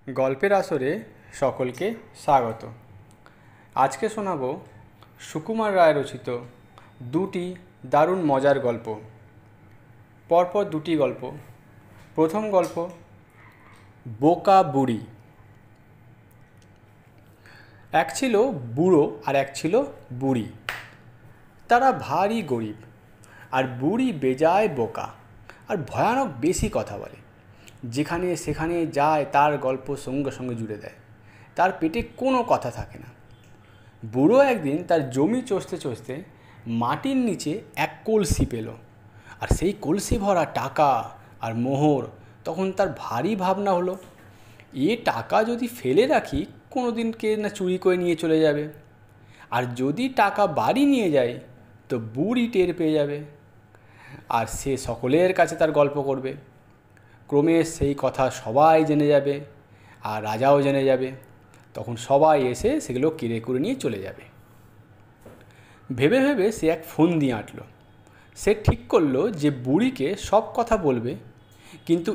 গল্পের আসরে সকলকে স্বাগত। আজকে শোনাব সুকুমার রায় রচিত দুটি দারুণ মজার গল্প। পরপর দুটি গল্প। প্রথম গল্প, বোকা বুড়ি। এক ছিল বুড়ো আর এক ছিল বুড়ি। তারা ভারী গরিব, আর বুড়ি বেজায় বোকা আর ভয়ানক বেশি কথা বলে। যেখানে সেখানে যায় তার গল্প সঙ্গে সঙ্গে জুড়ে দেয়। তার পেটে কোনো কথা থাকে না। বুড়ো একদিন তার জমি চষতে চষতে মাটির নিচে এক কলসি পেল, আর সেই কলসি ভরা টাকা আর মোহর। তখন তার ভারী ভাবনা হলো, এ টাকা যদি ফেলে রাখি কোনো দিন কে না চুরি করে নিয়ে চলে যাবে, আর যদি টাকা বাড়ি নিয়ে যায় তো বুড়ি টের পেয়ে যাবে, আর সে সকলের কাছে তার গল্প করবে। ক্রমে সেই কথা সবাই জেনে যাবে, আর রাজাও জেনে যাবে। তখন সবাই এসে সেগুলো কেড়ে করে নিয়ে চলে যাবে। ভেবে ভেবে সে এক ফন্দি আঁটল। সে ঠিক করলো যে বুড়িকে সব কথা বলবে, কিন্তু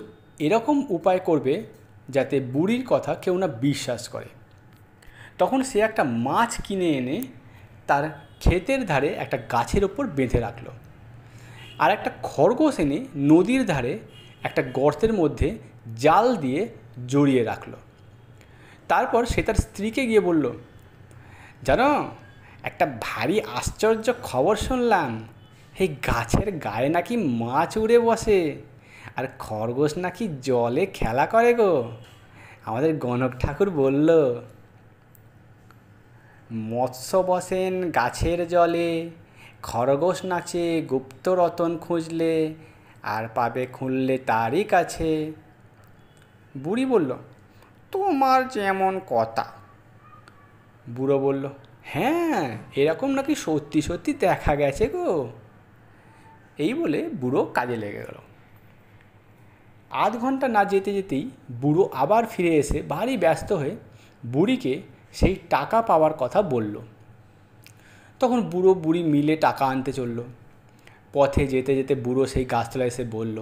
এরকম উপায় করবে যাতে বুড়ির কথা কেউ না বিশ্বাস করে। তখন সে একটা মাছ কিনে এনে তার ক্ষেতের ধারে একটা গাছের ওপর বেঁধে রাখলো, আর একটা খরগোশ এনে নদীর ধারে একটা গর্তের মধ্যে জাল দিয়ে জড়িয়ে রাখলো। তারপর সে তার স্ত্রীকে গিয়ে বলল, জানো, একটা ভারী আশ্চর্য খবর শুনলাম। এই গাছের গায়ে নাকি মাছ উড়ে বসে, আর খরগোশ নাকি জলে খেলা করে গো। আমাদের গণক ঠাকুর বলল, মৎস্য বসেন গাছের জলে, খরগোশ নাচে গুপ্ত রতন খুঁজলে, আর পাবে খুঁজলে তারই কাছে। বুড়ি বলল, তোমার যেমন কথা। বুড়ো বলল, হ্যাঁ, এরকম নাকি সত্যি সত্যি দেখা গেছে গো। এই বলে বুড়ো কাজে লেগে গেল। আধ ঘন্টা না যেতে যেতেই বুড়ো আবার ফিরে এসে ভারী ব্যস্ত হয়ে বুড়িকে সেই টাকা পাওয়ার কথা বলল। তখন বুড়ো বুড়ি মিলে টাকা আনতে চলল। পথে যেতে যেতে বুড়ো সেই গাছতলায় এসে বলল,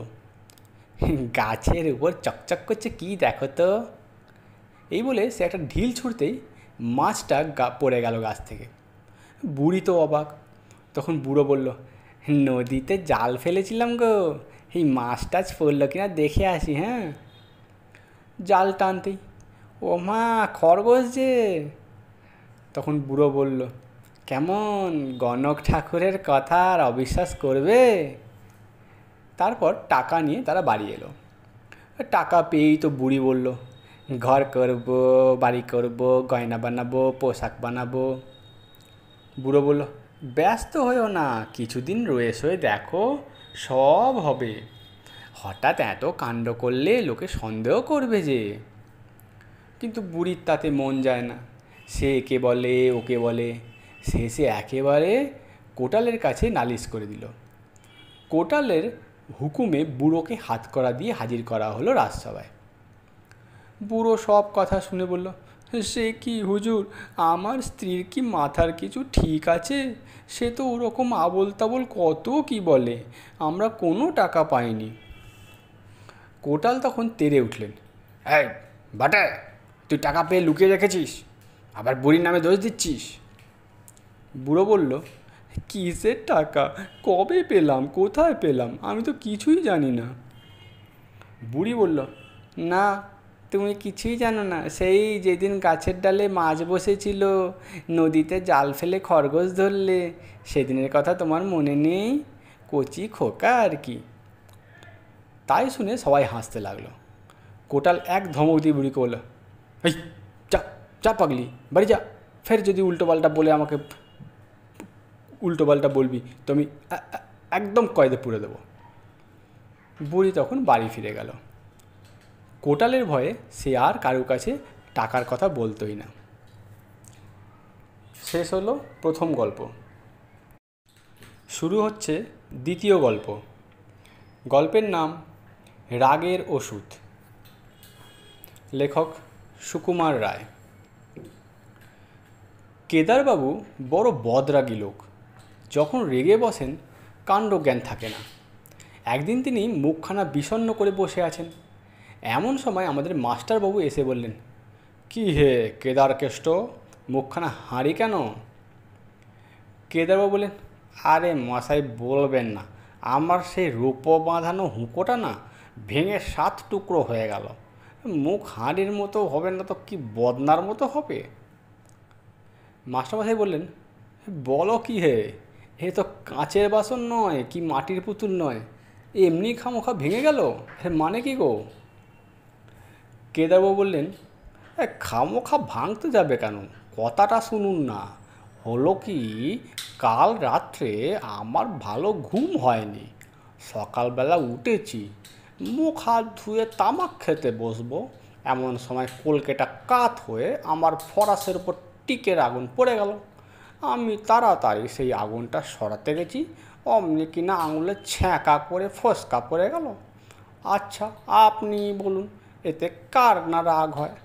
গাছের উপর চকচক করছে কি দেখো তো। এই বলে সে একটা ঢিল ছুঁড়তেই মাছটা পড়ে গেল গাছ থেকে। বুড়ি তো অবাক। তখন বুড়ো বলল, নদীতে জাল ফেলেছিলাম গো, এই মাছ টাছ পড়লো কিনা দেখে আসি। হ্যাঁ। জাল টানতেই, ও মা, খরগোশ যে। তখন বুড়ো বলল, কেমন, গণক ঠাকুরের কথা আর অবিশ্বাস করবে? তারপর টাকা নিয়ে তারা বাড়ি এলো। টাকা পেয়েই তো বুড়ি বলল, ঘর করব, বাড়ি করব, গয়না বানাবো, পোশাক বানাবো। বুড়ো বলল, ব্যস্ত হয়েও না, কিছুদিন রয়ে সয়ে দেখো, সব হবে। হঠাৎ এত কাণ্ড করলে লোকে সন্দেহ করবে যে। কিন্তু বুড়ির তাতে মন যায় না। সে একে বলে ওকে বলে, শেষে একেবারে কোটালের কাছে নালিশ করে দিল। কোটালের হুকুমে বুড়োকে হাতকড়া দিয়ে হাজির করা হলো রাজসভায়। বুড়ো সব কথা শুনে বলল, সে কি হুজুর, আমার স্ত্রীর কি মাথার কিছু ঠিক আছে? সে তো ওরকম আবোল তাবোল কত কি বলে, আমরা কোনো টাকা পাইনি। কোটাল তখন তেড়ে উঠলেন, এই বাটে, তুই টাকা পেয়ে লুকিয়ে রেখেছিস, আবার বুড়ির নামে দোষ দিচ্ছিস। বুড়ো বলল, কিসের টাকা, কবে পেলাম, কোথায় পেলাম, আমি তো কিছুই জানি না। বুড়ি বলল, না, তুমি কিছুই জানো না। সেই যেদিন গাছের ডালে মাছ বসেছিল, নদীতে জাল ফেলে খরগোশ ধরলে, সেদিনের কথা তোমার মনে নেই? কচি খোকা আর কি। তাই শুনে সবাই হাসতে লাগলো। কোটাল এক ধমক দিয়ে বুড়িকে বলল, এই যা, যা পাগলি, বাড়ি যা। ফের যদি উল্টোপাল্টা বলে আমাকে উল্টোপাল্টা বলবি তো আমি একদম কয়েদে পুরে দেবো। বুড়ি তখন বাড়ি ফিরে গেল। কোটালের ভয়ে সে আর কারো কাছে টাকার কথা বলতোই না। শেষ হলো প্রথম গল্প। শুরু হচ্ছে দ্বিতীয় গল্প। গল্পের নাম রাগের ওষুধ। লেখক সুকুমার রায়। কেদারবাবু বড় বদরাগী লোক। যখন রেগে বসেন কাণ্ডজ্ঞান থাকে না। একদিন তিনি মুখখানা বিষণ্ণ করে বসে আছেন। এমন সময় আমাদের মাস্টারবাবু এসে বললেন, কি হে কেদার কেষ্ট, মুখখানা হাঁড়ি কেন? কেদারবাবু বললেন, আরে মশাই বলবেন না, আমার সেই রূপো বাঁধানো হুঁকোটা না ভেঙে 7 টুকরো হয়ে গেল। মুখ হাঁড়ির মতো হবে না তো কি বদনার মতো হবে? মাস্টারমশাই বললেন, বলো কি হে, এ তো কাঁচের বাসন নয় কি মাটির পুতুল নয়, এমনি খামোখা ভেঙে গেল, এর মানে কি গো? কেদারবাবু বললেন, খামোখা ভাঙতে যাবে কেন, কথাটা শুনুন না। হলো কি, কাল রাত্রে আমার ভালো ঘুম হয়নি। সকালবেলা উঠেছি, মুখ হাত ধুয়ে তামাক খেতে বসবো, এমন সময় কলকেটা কাত হয়ে আমার ফরাসের উপর টিকের আগুন পড়ে গেল। আমি তাড়াতাড়ি সেই আগুনটা সরাতে গেছি, অমনি কিনা আঙুলে ছ্যাঁকা করে ফসকা পড়ে গেল। আচ্ছা আপনি বলুন, এতে কার না রাগ হয়?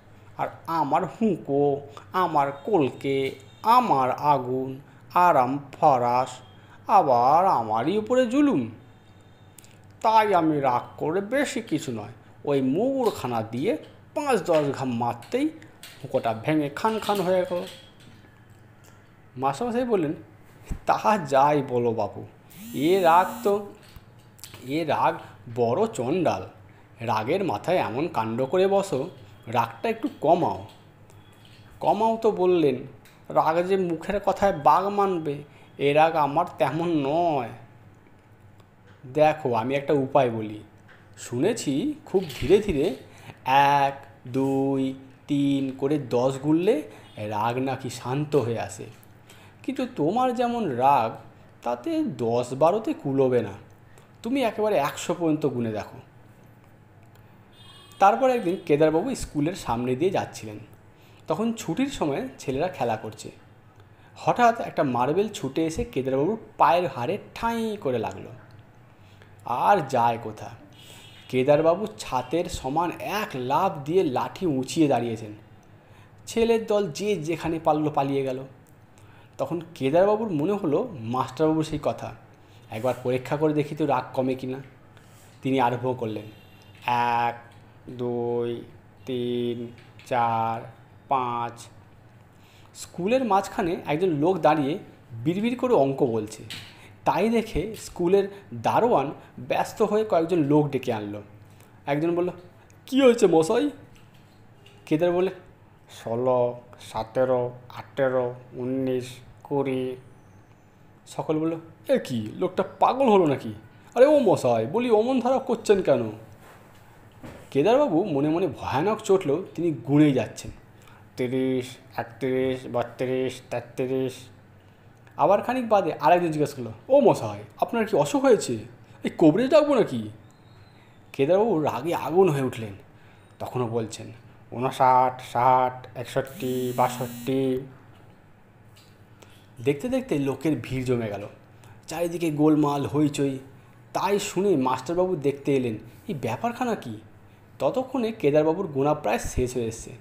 আর আমার হুঁকো, আমার কলকে, আমার আগুন, আরাম ফরাস, আবার আমারই উপরে জুলুম। তাই আমি রাগ করে বেশি কিছু নয়, ওই মুগুরখানা দিয়ে 5-10 ঘাম মারতেই হুঁকোটা ভেঙে খান খান হয়ে গেল। মাস্টারমশাই বললেন, তাহা যাই বলো বাবু, এ রাগ বড় চণ্ডাল। রাগের মাথায় এমন কাণ্ড করে বসো, রাগটা একটু কমাও। কমাও তো বললেন, রাগ যে মুখের কথায় বাগ মানবে, এ রাগ আমার তেমন নয়। দেখো আমি একটা উপায় বলি, শুনেছি খুব ধীরে ধীরে 1, 2, 3 করে 10 গুনলে রাগ নাকি শান্ত হয়ে আসে। কিন্তু তোমার যেমন রাগ, তাতে 10-12তে কুলোবে না। তুমি একেবারে 100 পর্যন্ত গুনে দেখো। তারপর একদিন কেদারবাবু স্কুলের সামনে দিয়ে যাচ্ছিলেন। তখন ছুটির সময় ছেলেরা খেলা করছে। হঠাৎ একটা মার্বেল ছুটে এসে কেদারবাবুর পায়ের হাড়ে ঠাঁই করে লাগলো। আর যায় কোথা, কেদারবাবু ছাতের সমান 1 লাফ দিয়ে লাঠি উঁচিয়ে দাঁড়িয়েছেন। ছেলের দল যে যেখানে পারলো পালিয়ে গেল। তখন কেদারবাবুর মনে হলো মাস্টারবাবুর সেই কথা, একবার পরীক্ষা করে দেখি তো রাগ কমে কিনা। তিনি আরম্ভ করলেন, 1, 2, 3, 4, 5। স্কুলের মাঝখানে একজন লোক দাঁড়িয়ে বিড়বিড় করে অঙ্ক বলছে। তাই দেখে স্কুলের দারোয়ান ব্যস্ত হয়ে কয়েকজন লোক ডেকে আনলো। একজন বলল, কী হয়েছে মশাই? কেদার বলে, 16, 17, 18, 19, 20। সকল বলল, এ কি, লোকটা পাগল হলো নাকি? আরে ও মশাই, বলি অমন ধারা করছেন কেন? কেদারবাবু মনে মনে ভয়ানক চটলেও তিনি গুনেই যাচ্ছেন, 30, 31, 32, 33। আবার খানিক বাদে আরেকজন জিজ্ঞেস করলো, ও মশাই, আপনার কি অসুখ হয়েছে? এই কবরেজ ডাকবো নাকি? কেদারবাবু রাগে আগুন হয়ে উঠলেন। তখনও বলছেন, 59, 60, 61, 62। দেখতে দেখতে লোকের ভিড় জমে গেল, চারিদিকে গোলমাল হইচই। তাই শুনে মাস্টারবাবু দেখতে এলেন এই ব্যাপারখানা কি। ততক্ষণে কেদারবাবুর গোনা প্রায় শেষ হয়ে এসছে।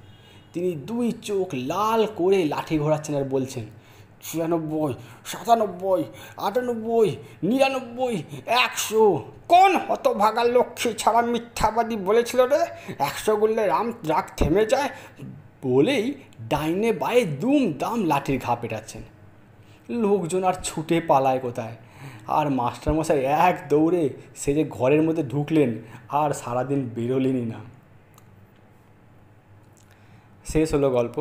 তিনি 2 চোখ লাল করে লাঠি ঘোরাচ্ছেন আর বলছেন, 96, 97, 98, 99, 100। কোন হতভাগা লক্ষ্মী ছাড়া মিথ্যাবাদী বলেছিল রে 100 গুনলে রাগ থেমে যায়? বলেই ডাইনে বায়ে দুম দাম লাঠির ঘা পেটাচ্ছেন। লোকজন আর ছুটে পালায় কোথায়। আর মাস্টারমশাই এক দৌড়ে সে যে ঘরের মধ্যে ঢুকলেন, আর সারাদিন বেরোলেনই না। শেষ হলো গল্প।